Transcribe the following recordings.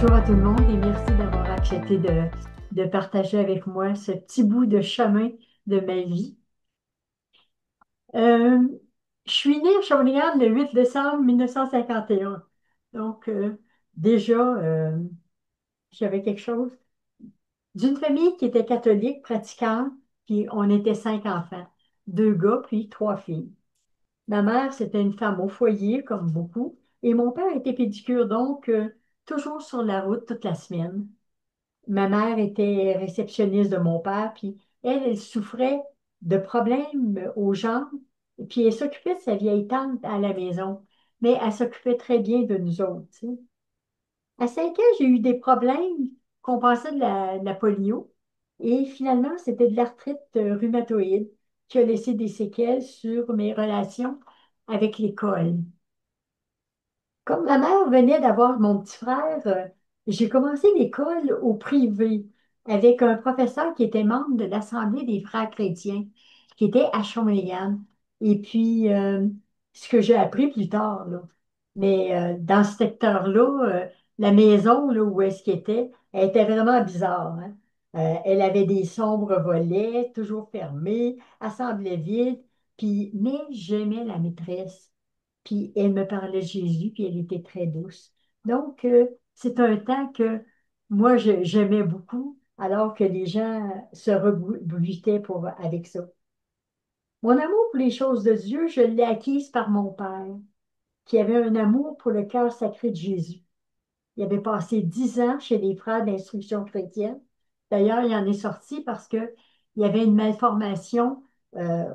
Bonjour à tout le monde et merci d'avoir accepté de partager avec moi ce petit bout de chemin de ma vie. Euh, je suis née à Shawinigan le 8 décembre 1951. Donc, déjà, j'avais quelque chose d'une famille qui était catholique, pratiquante, puis on était 5 enfants, 2 gars puis 3 filles. Ma mère, c'était une femme au foyer, comme beaucoup, et mon père était pédicure, donc toujours sur la route toute la semaine. Ma mère était réceptionniste de mon père, puis elle souffrait de problèmes aux jambes, puis elle s'occupait de sa vieille tante à la maison, mais elle s'occupait très bien de nous autres, tu sais. À 5 ans, j'ai eu des problèmes qu'on pensait de la polio, et finalement, c'était de l'arthrite rhumatoïde qui a laissé des séquelles sur mes relations avec l'école. Comme ma mère venait d'avoir mon petit frère, j'ai commencé l'école au privé avec un professeur qui était membre de l'Assemblée des frères chrétiens, qui était à Shawinigan. Et puis, ce que j'ai appris plus tard, là. Mais dans ce secteur-là, la maison là, où est-ce qu'elle était, elle était vraiment bizarre, hein. Elle avait des sombres volets, toujours fermés, elle semblait vide. Puis, mais j'aimais la maîtresse. Puis elle me parlait de Jésus, puis elle était très douce. Donc, c'est un temps que moi, j'aimais beaucoup, alors que les gens se rebutaient avec ça. Mon amour pour les choses de Dieu, je l'ai acquise par mon père, qui avait un amour pour le cœur sacré de Jésus. Il avait passé 10 ans chez les frères d'instruction chrétienne. D'ailleurs, il en est sorti parce qu'il y avait une malformation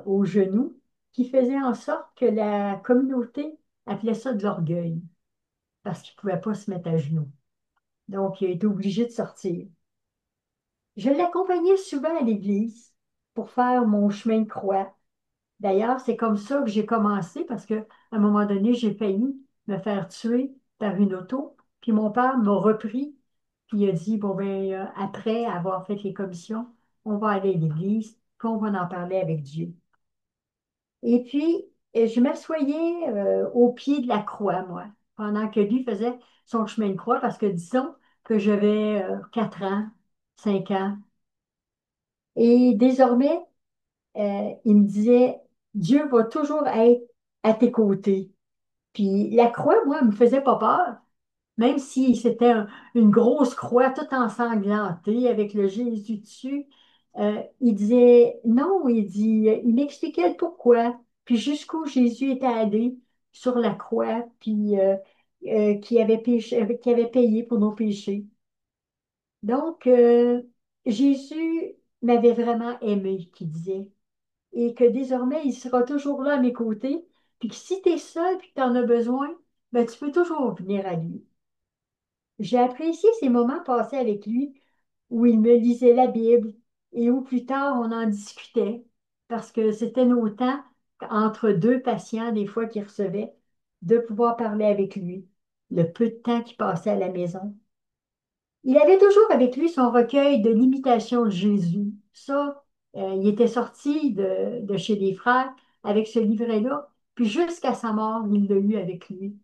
au genou qui faisait en sorte que la communauté appelait ça de l'orgueil parce qu'il ne pouvait pas se mettre à genoux. Donc, il a été obligé de sortir. Je l'accompagnais souvent à l'église pour faire mon chemin de croix. D'ailleurs, c'est comme ça que j'ai commencé parce qu'à un moment donné, j'ai failli me faire tuer par une auto. Puis mon père m'a repris, puis il a dit, bon, ben, après avoir fait les commissions, on va aller à l'église, puis on va en parler avec Dieu. Et puis, je m'assoyais au pied de la croix, moi, pendant que lui faisait son chemin de croix, parce que disons que j'avais 4 ans, 5 ans. Et désormais, il me disait, Dieu va toujours être à tes côtés. Puis la croix, moi, elle me faisait pas peur, même si c'était une grosse croix toute ensanglantée avec le Jésus dessus. Il disait, non, il dit, il m'expliquait le pourquoi, puis jusqu'où Jésus était allé sur la croix, puis qui avait payé pour nos péchés. Donc, Jésus m'avait vraiment aimé, qui disait et que désormais, il sera toujours là à mes côtés, puis que si tu es seul puis que tu en as besoin, ben, tu peux toujours venir à lui. J'ai apprécié ces moments passés avec lui où il me lisait la Bible et où plus tard on en discutait parce que c'était nos temps entre deux patients, des fois qu'il recevait, de pouvoir parler avec lui, le peu de temps qu'il passait à la maison. Il avait toujours avec lui son recueil de l'imitation de Jésus. Ça, il était sorti de chez les frères avec ce livret-là, puis jusqu'à sa mort, il l'a eu avec lui.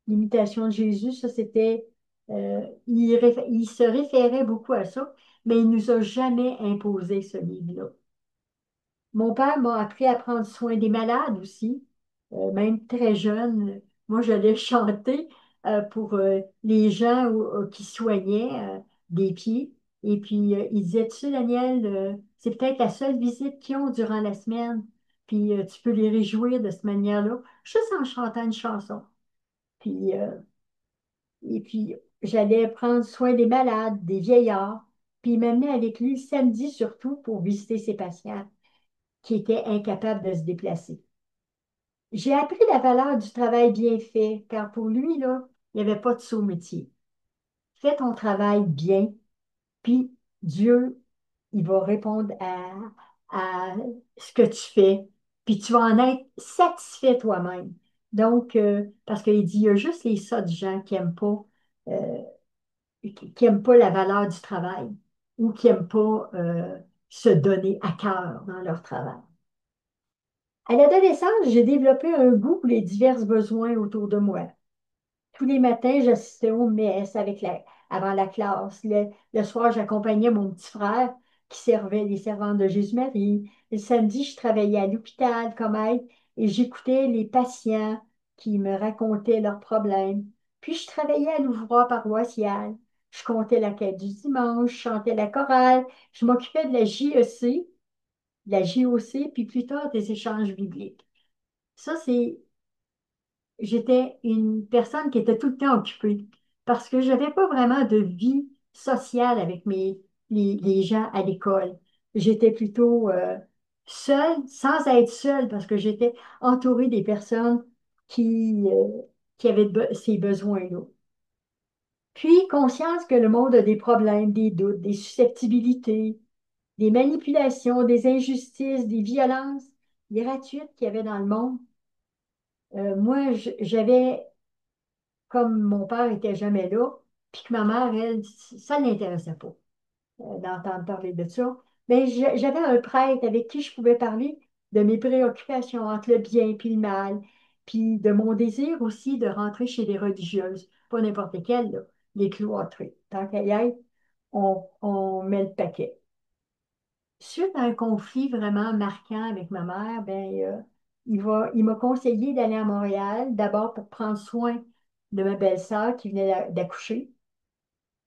L'imitation de Jésus, ça, c'était, il se référait beaucoup à ça, mais il nous a jamais imposé ce livre-là. Mon père m'a appris à prendre soin des malades aussi, même très jeune. Moi, j'allais chanter pour les gens qui soignaient des pieds. Et puis, il disait, tu sais, Daniel, c'est peut-être la seule visite qu'ils ont durant la semaine. Puis, tu peux les réjouir de cette manière-là, juste en chantant une chanson. Puis, et puis, j'allais prendre soin des malades, des vieillards. Puis, il m'amenait avec lui le samedi surtout pour visiter ses patients qui était incapable de se déplacer. J'ai appris la valeur du travail bien fait, car pour lui, là, il n'y avait pas de sot-métier. Fais ton travail bien, puis Dieu, il va répondre à ce que tu fais, puis tu vas en être satisfait toi-même. Donc, parce qu'il dit, il y a juste les sots gens euh, qui aiment pas la valeur du travail ou qui n'aiment pas se donner à cœur dans leur travail. À l'adolescence, j'ai développé un goût pour les divers besoins autour de moi. Tous les matins, j'assistais aux messes avant la classe. Le soir, j'accompagnais mon petit frère qui servait les servantes de Jésus-Marie. Le samedi, je travaillais à l'hôpital comme aide et j'écoutais les patients qui me racontaient leurs problèmes. Puis je travaillais à l'ouvroir paroissial. Je comptais la quête du dimanche, je chantais la chorale, je m'occupais de la JEC, de la JOC, puis plus tard des échanges bibliques. Ça, j'étais une personne qui était tout le temps occupée parce que je n'avais pas vraiment de vie sociale avec les gens à l'école. J'étais plutôt seule, sans être seule, parce que j'étais entourée des personnes qui avaient ces besoins-là. Puis, conscience que le monde a des problèmes, des doutes, des susceptibilités, des manipulations, des injustices, des violences gratuites qu'il y avait dans le monde. Moi, j'avais, comme mon père était jamais là, puis que ma mère, elle, ça ne l'intéressait pas d'entendre parler de ça. Mais j'avais un prêtre avec qui je pouvais parler de mes préoccupations entre le bien et le mal, puis de mon désir aussi de rentrer chez les religieuses, pas n'importe lesquelles, là, les cloîtrées. Tant qu'à y être, on met le paquet. Suite à un conflit vraiment marquant avec ma mère, ben, il m'a conseillé d'aller à Montréal, d'abord pour prendre soin de ma belle-sœur qui venait d'accoucher.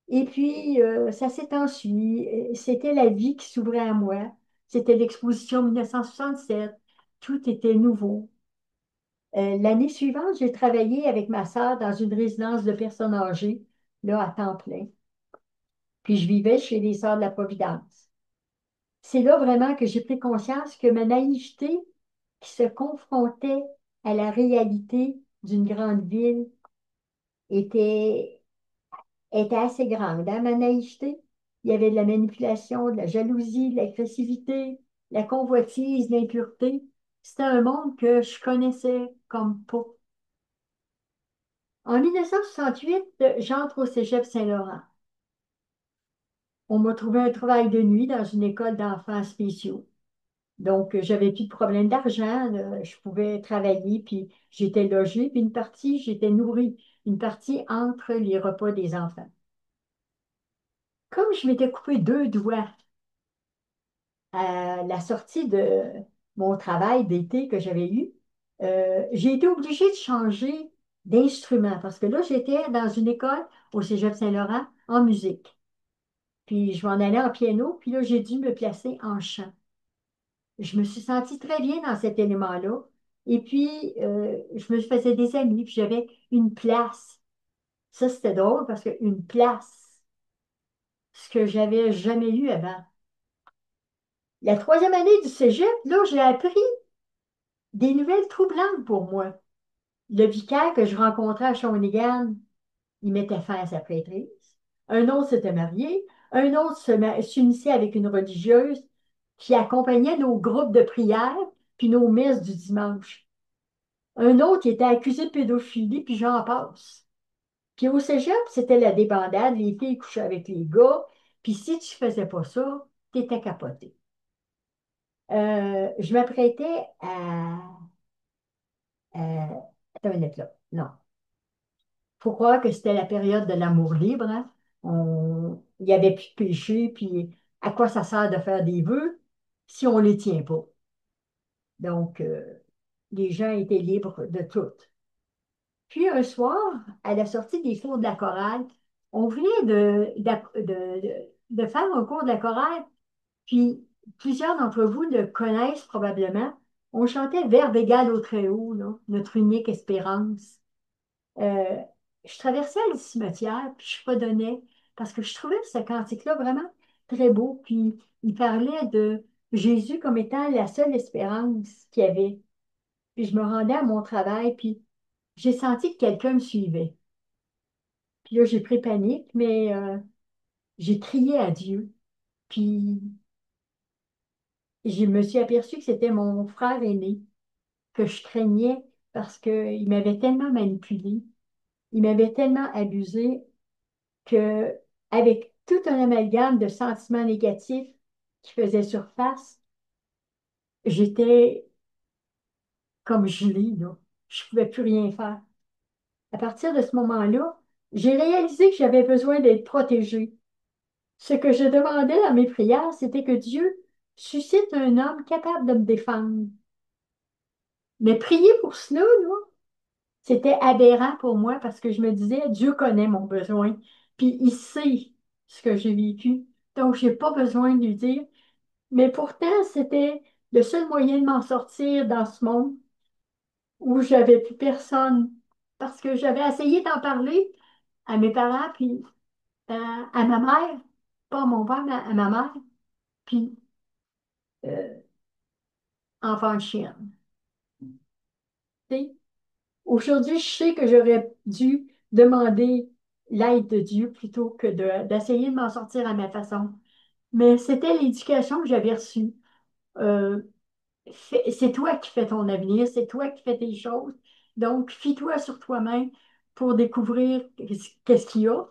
Et puis, ça s'est enfui. C'était la vie qui s'ouvrait à moi. C'était l'exposition 1967. Tout était nouveau. L'année suivante, j'ai travaillé avec ma sœur dans une résidence de personnes âgées, là, à temps plein. Puis, je vivais chez les Sœurs de la Providence. C'est là vraiment que j'ai pris conscience que ma naïveté qui se confrontait à la réalité d'une grande ville était, était assez grande. Hein, ma naïveté, il y avait de la manipulation, de la jalousie, de l'agressivité, la convoitise, l'impureté. C'était un monde que je connaissais comme pas. En 1968, j'entre au Cégep Saint-Laurent. On m'a trouvé un travail de nuit dans une école d'enfants spéciaux. Donc, j'avais plus de problème d'argent, là. Je pouvais travailler, puis j'étais logée, puis une partie, j'étais nourrie, une partie entre les repas des enfants. Comme je m'étais coupé deux doigts à la sortie de mon travail d'été que j'avais eu, j'ai été obligée de changer d'instrument parce que là, j'étais dans une école au Cégep Saint-Laurent en musique. Puis je m'en allais en piano, puis là, j'ai dû me placer en chant. Je me suis sentie très bien dans cet élément-là. Et puis, je me faisais des amis, puis j'avais une place. Ça, c'était drôle parce qu'une place, ce que j'avais jamais eu avant. La troisième année du cégep, là, j'ai appris des nouvelles troublantes pour moi. Le vicaire que je rencontrais à Shawinigan, il mettait fin à sa prêtrise. Un autre s'était marié. Un autre s'unissait avec une religieuse qui accompagnait nos groupes de prière puis nos messes du dimanche. Un autre qui était accusé de pédophilie, puis j'en passe. Puis au cégep, c'était la débandade, les filles couchaient avec les gars, puis si tu faisais pas ça, t'étais capoté. Je m'apprêtais attends une minute là. Non. Faut croire que c'était la période de l'amour libre, hein. Il n'y avait plus de péché, puis à quoi ça sert de faire des vœux si on ne les tient pas? Donc, les gens étaient libres de tout. Puis un soir, à la sortie des cours de la chorale, on venait de faire un cours de la chorale, puis plusieurs d'entre vous le connaissent probablement. On chantait Verbe égal au Très-Haut, là, notre unique espérance. Euh, je traversais le cimetière, puis je fredonnais, parce que je trouvais ce cantique-là vraiment très beau, puis il parlait de Jésus comme étant la seule espérance qu'il y avait. Puis je me rendais à mon travail, puis j'ai senti que quelqu'un me suivait. Puis là, j'ai pris panique, mais j'ai crié à Dieu. Puis je me suis aperçue que c'était mon frère aîné, que je craignais parce qu'il m'avait tellement manipulé, il m'avait tellement abusé que, avec tout un amalgame de sentiments négatifs qui faisaient surface, j'étais comme gelée, là. Je ne pouvais plus rien faire. À partir de ce moment-là, J'ai réalisé que j'avais besoin d'être protégée. Ce que je demandais dans mes prières, c'était que Dieu suscite un homme capable de me défendre. Mais prier pour cela, là, c'était aberrant pour moi parce que je me disais, Dieu connaît mon besoin, puis il sait ce que j'ai vécu. Donc, je n'ai pas besoin de lui dire. Mais pourtant, c'était le seul moyen de m'en sortir dans ce monde où j'avais plus personne. Parce que j'avais essayé d'en parler à mes parents, puis à ma mère, pas à mon père, mais à ma mère, puis euh, enfant de chienne. Tu sais, aujourd'hui, je sais que j'aurais dû demander l'aide de Dieu plutôt que d'essayer de m'en sortir à ma façon. Mais c'était l'éducation que j'avais reçue. Euh, c'est toi qui fais ton avenir, c'est toi qui fais tes choses. Donc, fie-toi sur toi-même pour découvrir qu'est-ce qu'il y a.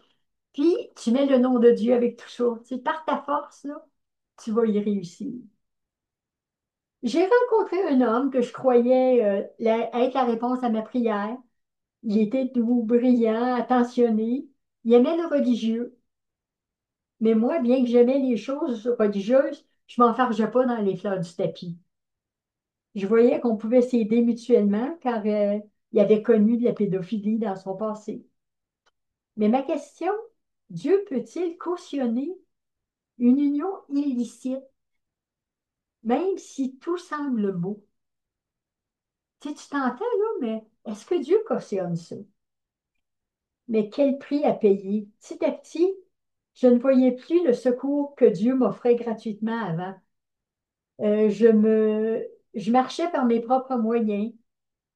Puis, tu mets le nom de Dieu avec tout ça. Tu sais, par ta force, là, tu vas y réussir. J'ai rencontré un homme que je croyais être la réponse à ma prière. Il était doux, brillant, attentionné. Il aimait le religieux. Mais moi, bien que j'aimais les choses religieuses, je m'enfargeais pas dans les fleurs du tapis. Je voyais qu'on pouvait s'aider mutuellement car il avait connu de la pédophilie dans son passé. Mais ma question, Dieu peut-il cautionner une union illicite, même si tout semble beau? Tu sais, tu t'entends là, mais est-ce que Dieu cautionne ça? Mais quel prix à payer? Petit à petit, je ne voyais plus le secours que Dieu m'offrait gratuitement avant. Euh, je me, je marchais par mes propres moyens.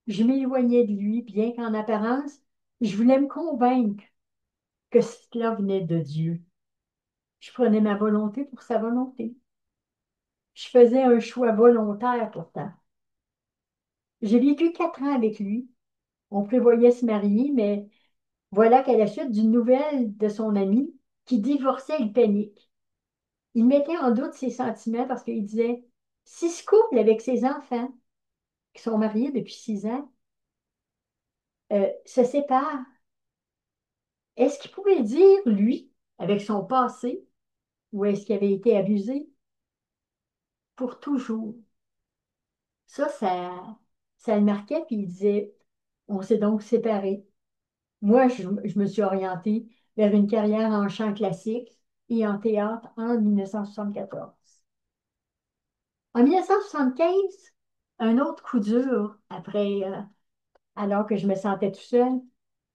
Je m'éloignais de lui, bien qu'en apparence, je voulais me convaincre que cela venait de Dieu. Je prenais ma volonté pour sa volonté. Je faisais un choix volontaire pourtant. J'ai vécu 4 ans avec lui. On prévoyait se marier, mais voilà qu'à la suite d'une nouvelle de son ami qui divorçait, il panique. Il mettait en doute ses sentiments parce qu'il disait, si ce couple avec ses enfants, qui sont mariés depuis 6 ans, se sépare, est-ce qu'il pouvait dire, lui, avec son passé, ou est-ce qu'il avait été abusé pour toujours? Ça le marquait, puis il disait, on s'est donc séparés. Moi, je me suis orientée vers une carrière en chant classique et en théâtre en 1974. En 1975, un autre coup dur, alors que je me sentais tout seul,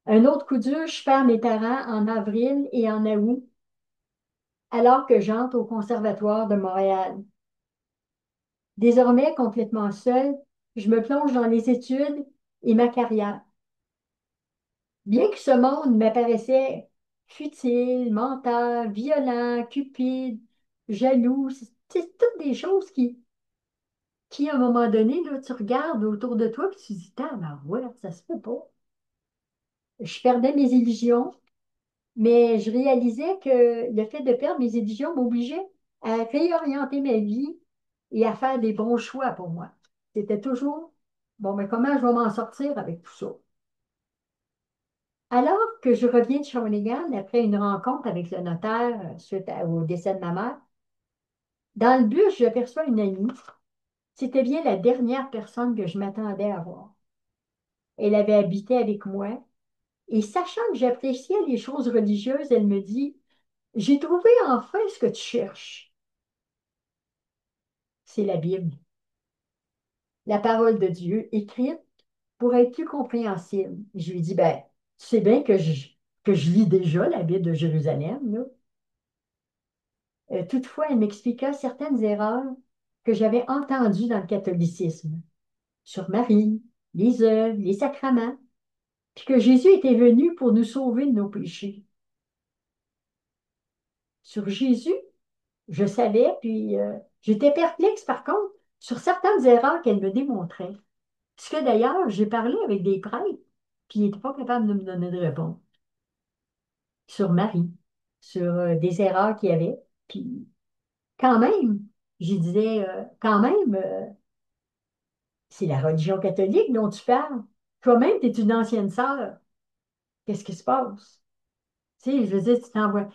un autre coup dur, je perds mes parents en avril et en août, alors que j'entre au Conservatoire de Montréal. Désormais complètement seule, je me plonge dans les études et ma carrière. Bien que ce monde m'apparaissait futile, menteur, violent, cupide, jaloux, c'est toutes des choses qui, à un moment donné, là, tu regardes autour de toi et tu te dis, ouais, ça se peut pas. Je perdais mes illusions, mais je réalisais que le fait de perdre mes illusions m'obligeait à réorienter ma vie et à faire des bons choix pour moi. C'était toujours, bon, mais comment je vais m'en sortir avec tout ça? Alors que je reviens de Shawinigan après une rencontre avec le notaire au décès de ma mère, dans le bus, j'aperçois une amie. C'était bien la dernière personne que je m'attendais à voir. Elle avait habité avec moi et sachant que j'appréciais les choses religieuses, elle me dit, j'ai trouvé enfin ce que tu cherches. C'est la Bible, la parole de Dieu écrite pour être plus compréhensible. Je lui dis, ben, tu sais bien que je lis déjà la Bible de Jérusalem, là. Toutefois, elle m'expliqua certaines erreurs que j'avais entendues dans le catholicisme, sur Marie, les œuvres, les sacrements, puis que Jésus était venu pour nous sauver de nos péchés. Sur Jésus, je savais, puis j'étais perplexe par contre sur certaines erreurs qu'elle me démontrait. Parce que d'ailleurs, j'ai parlé avec des prêtres, puis ils n'étaient pas capables de me donner de réponse sur Marie, sur des erreurs qu'il y avait. Puis quand même, je disais, quand même, c'est la religion catholique dont tu parles. Toi-même, tu es une ancienne sœur. Qu'est-ce qui se passe? Tu sais, je veux dire, tu t'envoies.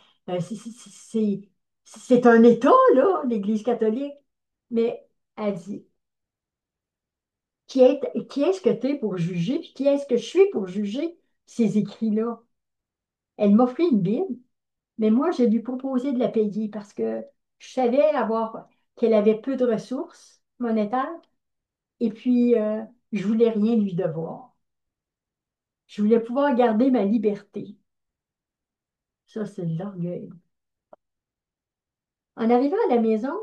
C'est un État, là, l'Église catholique. Mais elle dit, qui est-ce que tu es pour juger, puis qui est-ce que je suis pour juger ces écrits-là? Elle m'a offert une Bible, mais moi, j'ai lui proposé de la payer parce que je savais qu'elle avait peu de ressources monétaires et puis je voulais rien lui devoir. Je voulais pouvoir garder ma liberté. Ça, c'est de l'orgueil. En arrivant à la maison,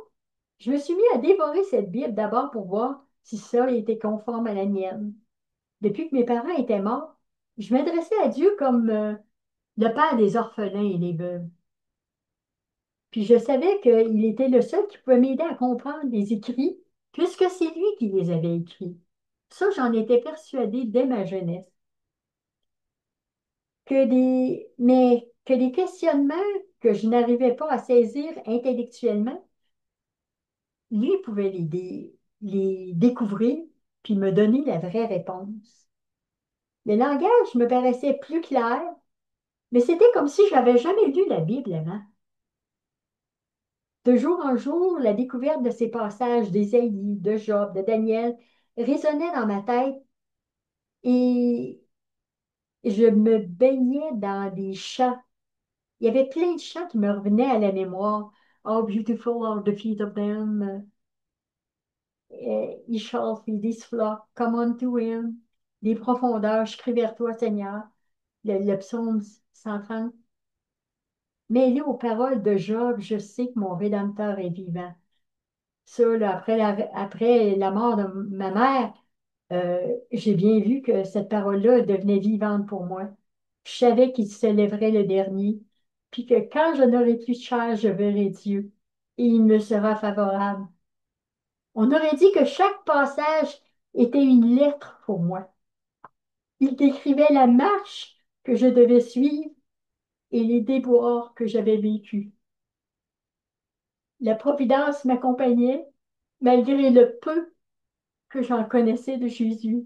je me suis mis à dévorer cette Bible d'abord pour voir si ça était conforme à la mienne. Depuis que mes parents étaient morts, je m'adressais à Dieu comme le père des orphelins et des veuves. Puis je savais qu'il était le seul qui pouvait m'aider à comprendre les écrits, puisque c'est lui qui les avait écrits. Ça, j'en étais persuadée dès ma jeunesse. Mais que des questionnements que je n'arrivais pas à saisir intellectuellement, lui pouvait les découvrir puis me donner la vraie réponse. Le langage me paraissait plus clair, mais c'était comme si je n'avais jamais lu la Bible avant. De jour en jour, la découverte de ces passages d'Ésaïe, de Job, de Daniel résonnait dans ma tête et je me baignais dans des chants. Il y avait plein de chants qui me revenaient à la mémoire. Oh, beautiful are the feet of them. He shall feed his flock. Come unto him. Des profondeurs, je crie vers toi, Seigneur. Le psaume 130. Mêlé aux paroles de Job, je sais que mon Rédempteur est vivant. Ça, là, après la mort de ma mère, j'ai bien vu que cette parole-là devenait vivante pour moi. Je savais qu'il se lèverait le dernier, puis que quand je n'aurai plus de chair, je verrai Dieu, et il me sera favorable. On aurait dit que chaque passage était une lettre pour moi. Il décrivait la marche que je devais suivre et les déboires que j'avais vécus. La providence m'accompagnait malgré le peu que j'en connaissais de Jésus.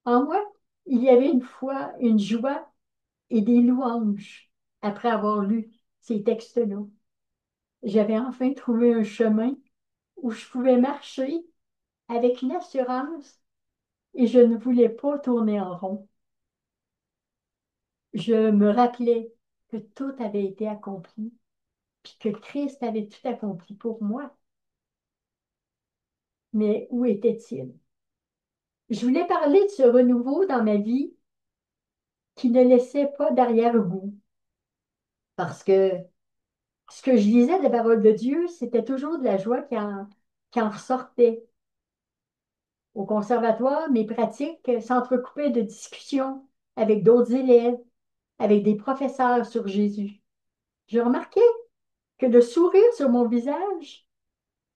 En moi, il y avait une foi, une joie et des louanges après avoir lu ces textes-là. J'avais enfin trouvé un chemin où je pouvais marcher avec une assurance et je ne voulais pas tourner en rond. Je me rappelais que tout avait été accompli, puis que Christ avait tout accompli pour moi. Mais où était-il? Je voulais parler de ce renouveau dans ma vie qui ne laissait pas d'arrière-goût, parce que ce que je lisais de la parole de Dieu, c'était toujours de la joie qui en ressortait. Au conservatoire, mes pratiques s'entrecoupaient de discussions avec d'autres élèves, avec des professeurs sur Jésus. Je remarquais que le sourire sur mon visage,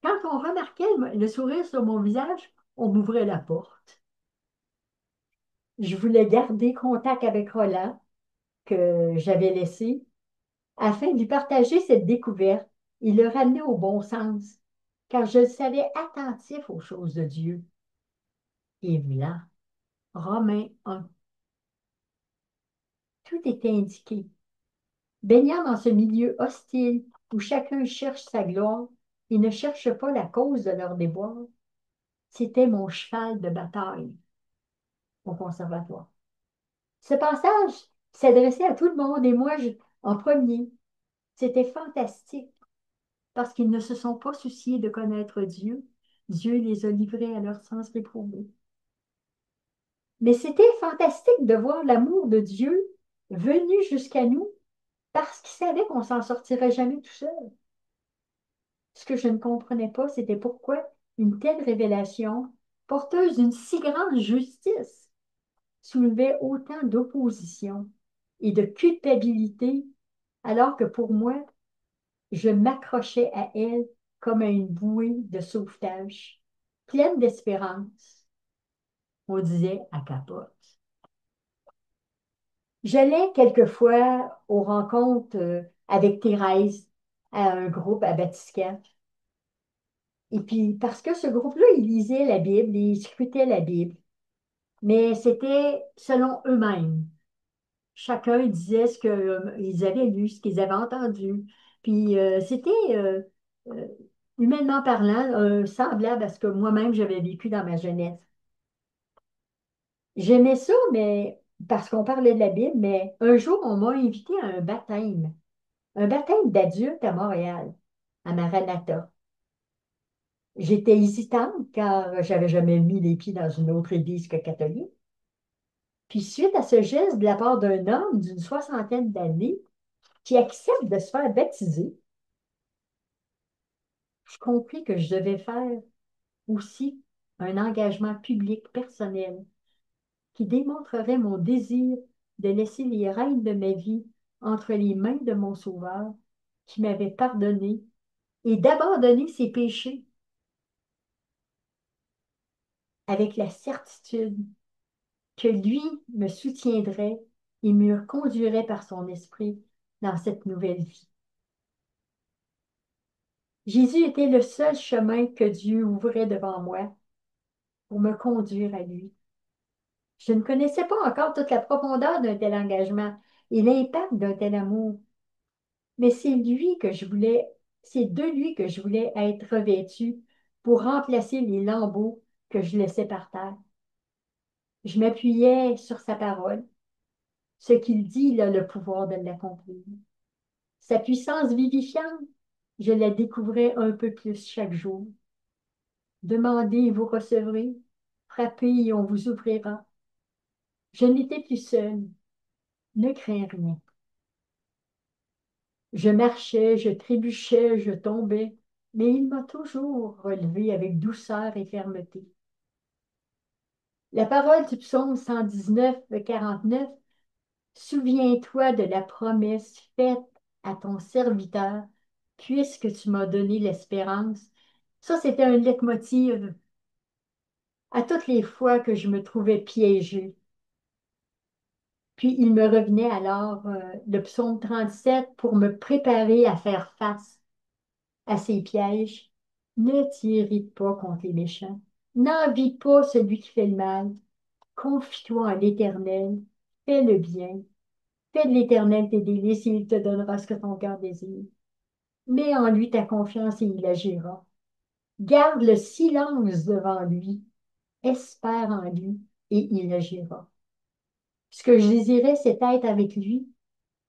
quand on remarquait le sourire sur mon visage, on m'ouvrait la porte. Je voulais garder contact avec Roland, que j'avais laissé, afin de lui partager cette découverte et le ramener au bon sens, car je le savais attentif aux choses de Dieu. Et voilà, Romains 1, tout était indiqué. Baignant dans ce milieu hostile où chacun cherche sa gloire et ne cherche pas la cause de leur déboire, c'était mon cheval de bataille au conservatoire. Ce passage s'adressait à tout le monde et moi en premier. C'était fantastique parce qu'ils ne se sont pas souciés de connaître Dieu. Dieu les a livrés à leur sens réprouvé. Mais c'était fantastique de voir l'amour de Dieu venu jusqu'à nous parce qu'il savait qu'on s'en sortirait jamais tout seul. Ce que je ne comprenais pas, c'était pourquoi une telle révélation, porteuse d'une si grande justice, soulevait autant d'opposition et de culpabilité, alors que pour moi, je m'accrochais à elle comme à une bouée de sauvetage, pleine d'espérance. On disait à capote. J'allais quelquefois aux rencontres avec Thérèse à un groupe à Vatican. Et puis, parce que ce groupe-là, il lisait la Bible et il scrutait la Bible. Mais c'était selon eux-mêmes. Chacun disait ce qu'ils avaient lu, ce qu'ils avaient entendu. Puis c'était, euh, humainement parlant, semblable à ce que moi-même j'avais vécu dans ma jeunesse. J'aimais ça, mais parce qu'on parlait de la Bible, mais un jour, on m'a invité à un baptême d'adulte à Montréal, à Maranatha. J'étais hésitante car j'avais jamais mis les pieds dans une autre église que catholique. Puis suite à ce geste de la part d'un homme d'une soixantaine d'années qui accepte de se faire baptiser, je compris que je devais faire aussi un engagement public personnel qui démontrerait mon désir de laisser les rênes de ma vie entre les mains de mon Sauveur qui m'avait pardonné et d'abandonner ses péchés avec la certitude que lui me soutiendrait et me conduirait par son esprit dans cette nouvelle vie. Jésus était le seul chemin que Dieu ouvrait devant moi pour me conduire à lui. Je ne connaissais pas encore toute la profondeur d'un tel engagement et l'impact d'un tel amour, mais c'est de lui que je voulais être revêtue pour remplacer les lambeaux que je laissais par terre. Je m'appuyais sur sa parole. Ce qu'il dit, il a le pouvoir de l'accomplir. Sa puissance vivifiante, je la découvrais un peu plus chaque jour. Demandez et vous recevrez. Frappez et on vous ouvrira. Je n'étais plus seule. Ne crains rien. Je marchais, je trébuchais, je tombais, mais il m'a toujours relevée avec douceur et fermeté. La parole du psaume 119, 49, souviens-toi de la promesse faite à ton serviteur, puisque tu m'as donné l'espérance. Ça, c'était un leitmotiv à toutes les fois que je me trouvais piégée. Puis il me revenait alors le psaume 37 pour me préparer à faire face à ces pièges. Ne t'irrite pas contre les méchants. N'envie pas celui qui fait le mal. Confie-toi en l'Éternel. Fais le bien. Fais de l'Éternel tes délices et il te donnera ce que ton cœur désire. Mets en lui ta confiance et il agira. Garde le silence devant lui. Espère en lui et il agira. Ce que je désirais, c'est être avec lui,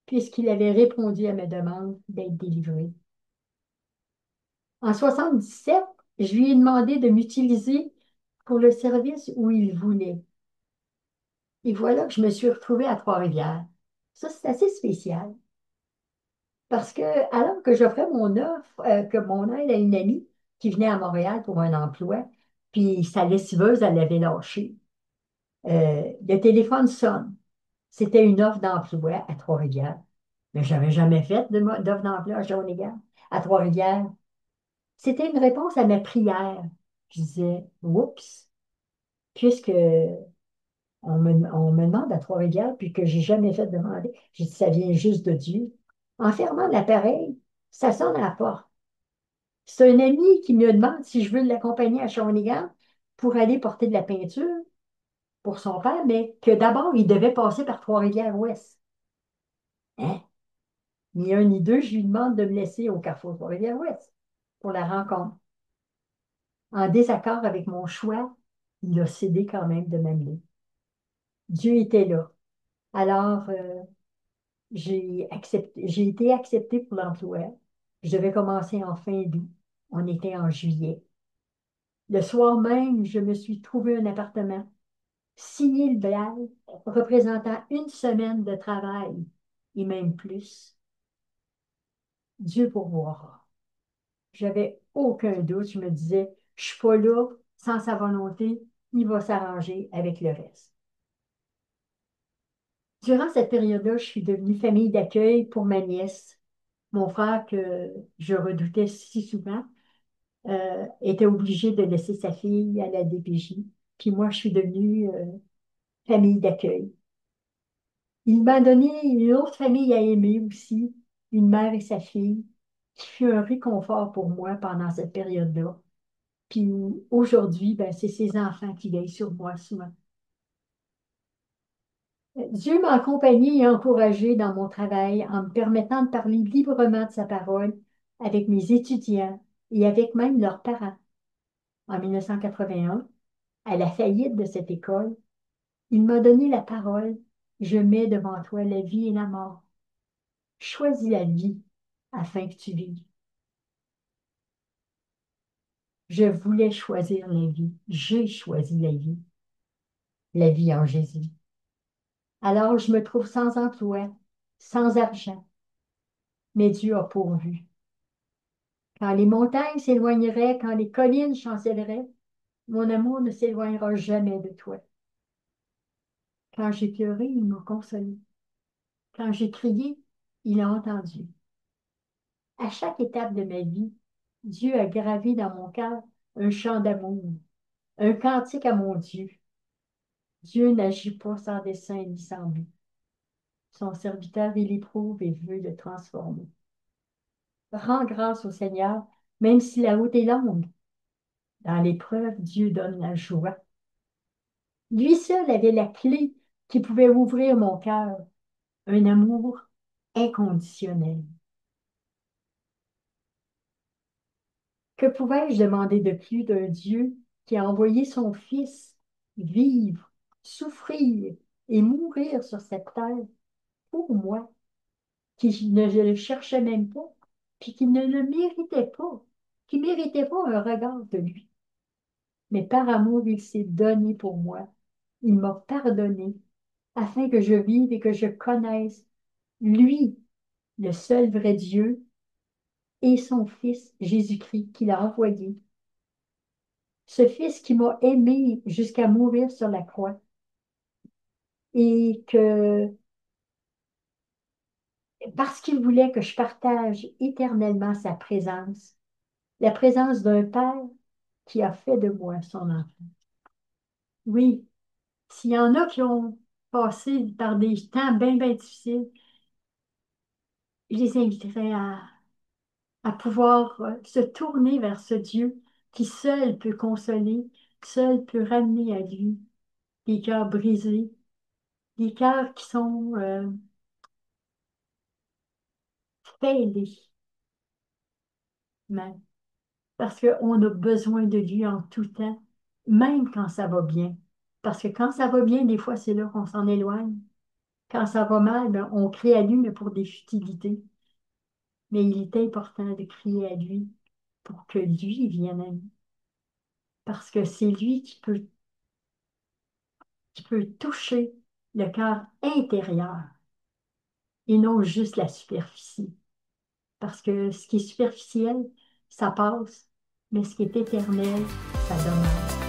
puisqu'il avait répondu à ma demande d'être délivré. En 77, je lui ai demandé de m'utiliser pour le service où il voulait. Et voilà que je me suis retrouvée à Trois-Rivières. Ça, c'est assez spécial. Parce que, alors que j'offrais mon offre, que mon aide à une amie qui venait à Montréal pour un emploi, puis sa lessiveuse, elle l'avait lâché. Le téléphone sonne. C'était une offre d'emploi à Trois-Rivières. Mais je n'avais jamais fait d'offre d'emploi à Shawinigan, à Trois-Rivières. C'était une réponse à ma prière. Je disais, oups, puisque on me demande à Trois-Rivières, puis que j'ai jamais fait demander, j'ai dit, ça vient juste de Dieu. En fermant l'appareil, ça sonne à la porte. C'est un ami qui me demande si je veux l'accompagner à Shawinigan pour aller porter de la peinture pour son père, mais que d'abord, il devait passer par Trois-Rivières-Ouest. Hein? Ni un ni deux, je lui demande de me laisser au carrefour Trois-Rivières-Ouest pour la rencontre. En désaccord avec mon choix, il a cédé quand même de m'amener. Dieu était là. Alors, j'ai été acceptée pour l'emploi. Je devais commencer en fin d'août. On était en juillet. Le soir même, je me suis trouvé un appartement, signé le bail, représentant une semaine de travail et même plus. Dieu pourvoira. J'avais aucun doute. Je me disais, je suis pas là sans sa volonté. Il va s'arranger avec le reste. Durant cette période-là, je suis devenue famille d'accueil pour ma nièce. Mon frère, que je redoutais si souvent, était obligé de laisser sa fille à la DPJ. Puis moi, je suis devenue famille d'accueil. Il m'a donné une autre famille à aimer aussi, une mère et sa fille, qui fut un réconfort pour moi pendant cette période-là. Puis aujourd'hui, ben, c'est ses enfants qui veillent sur moi souvent. Dieu m'a accompagné et encouragé dans mon travail en me permettant de parler librement de sa parole avec mes étudiants et avec même leurs parents. En 1981, à la faillite de cette école, il m'a donné la parole. Je mets devant toi la vie et la mort. Choisis la vie afin que tu vives. Je voulais choisir la vie. J'ai choisi la vie en Jésus. Alors je me trouve sans emploi, sans argent, mais Dieu a pourvu. Quand les montagnes s'éloigneraient, quand les collines chancelleraient, mon amour ne s'éloignera jamais de toi. Quand j'ai pleuré, il m'a consolé. Quand j'ai crié, il a entendu. À chaque étape de ma vie, Dieu a gravé dans mon cœur un chant d'amour, un cantique à mon Dieu. Dieu n'agit pas sans dessein ni sans but. Son serviteur, il éprouve et veut le transformer. Rends grâce au Seigneur, même si la route est longue. Dans l'épreuve, Dieu donne la joie. Lui seul avait la clé qui pouvait ouvrir mon cœur, un amour inconditionnel. Que pouvais-je demander de plus d'un Dieu qui a envoyé son Fils vivre, souffrir et mourir sur cette terre pour moi, qui ne le cherchais même pas, puis qui ne le méritait pas, qui ne méritait pas un regard de lui. Mais par amour, il s'est donné pour moi. Il m'a pardonné afin que je vive et que je connaisse lui, le seul vrai Dieu, et son Fils Jésus-Christ qu'il a envoyé. Ce Fils qui m'a aimé jusqu'à mourir sur la croix et que parce qu'il voulait que je partage éternellement sa présence, la présence d'un Père qui a fait de moi son enfant. Oui, s'il y en a qui ont passé par des temps bien, bien difficiles, je les inviterais à pouvoir se tourner vers ce Dieu qui seul peut consoler, seul peut ramener à lui des cœurs brisés, des cœurs qui sont fêlés même, parce qu'on a besoin de lui en tout temps, même quand ça va bien. Parce que quand ça va bien, des fois, c'est là qu'on s'en éloigne. Quand ça va mal, ben, on crie à lui, mais pour des futilités. Mais il est important de crier à lui pour que lui vienne à nous. Parce que c'est lui qui peut toucher le cœur intérieur et non juste la superficie. Parce que ce qui est superficiel, ça passe, mais ce qui est éternel, ça demeure.